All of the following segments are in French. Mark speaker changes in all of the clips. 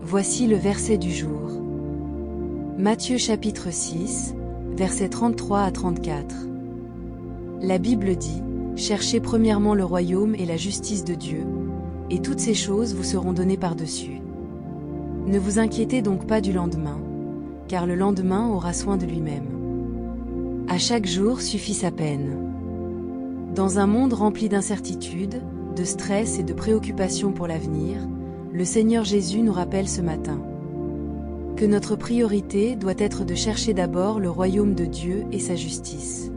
Speaker 1: Voici le verset du jour. Matthieu chapitre 6, versets 33 à 34. La Bible dit, « Cherchez premièrement le royaume et la justice de Dieu, et toutes ces choses vous seront données par-dessus. Ne vous inquiétez donc pas du lendemain, car le lendemain aura soin de lui-même. À chaque jour suffit sa peine. » Dans un monde rempli d'incertitudes, de stress et de préoccupations pour l'avenir, le Seigneur Jésus nous rappelle ce matin que notre priorité doit être de chercher d'abord le royaume de Dieu et sa justice.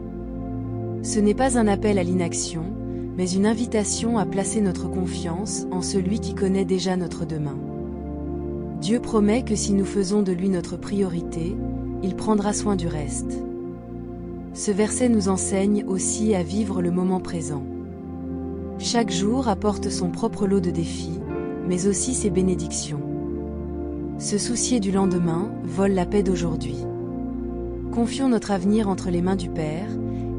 Speaker 1: Ce n'est pas un appel à l'inaction, mais une invitation à placer notre confiance en celui qui connaît déjà notre demain. Dieu promet que si nous faisons de lui notre priorité, il prendra soin du reste. Ce verset nous enseigne aussi à vivre le moment présent. Chaque jour apporte son propre lot de défis, mais aussi ses bénédictions. Se soucier du lendemain vole la paix d'aujourd'hui. Confions notre avenir entre les mains du Père,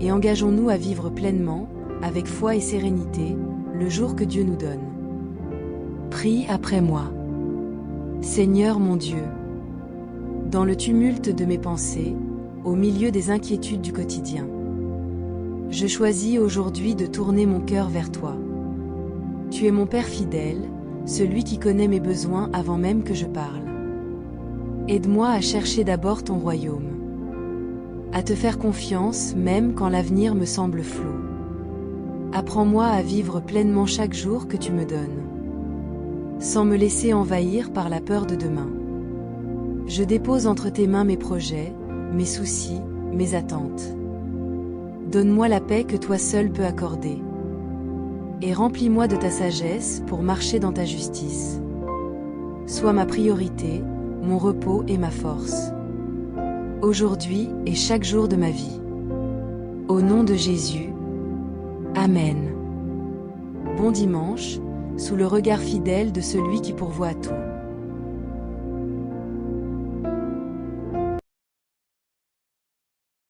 Speaker 1: et engageons-nous à vivre pleinement, avec foi et sérénité, le jour que Dieu nous donne. Prie après moi. Seigneur mon Dieu, dans le tumulte de mes pensées, au milieu des inquiétudes du quotidien, je choisis aujourd'hui de tourner mon cœur vers toi. Tu es mon Père fidèle, celui qui connaît mes besoins avant même que je parle. Aide-moi à chercher d'abord ton royaume, à te faire confiance même quand l'avenir me semble flou. Apprends-moi à vivre pleinement chaque jour que tu me donnes, sans me laisser envahir par la peur de demain. Je dépose entre tes mains mes projets, mes soucis, mes attentes. Donne-moi la paix que toi seul peux accorder. Et remplis-moi de ta sagesse pour marcher dans ta justice. Sois ma priorité, mon repos et ma force. Aujourd'hui et chaque jour de ma vie. Au nom de Jésus. Amen. Bon dimanche, sous le regard fidèle de celui qui pourvoit à tout.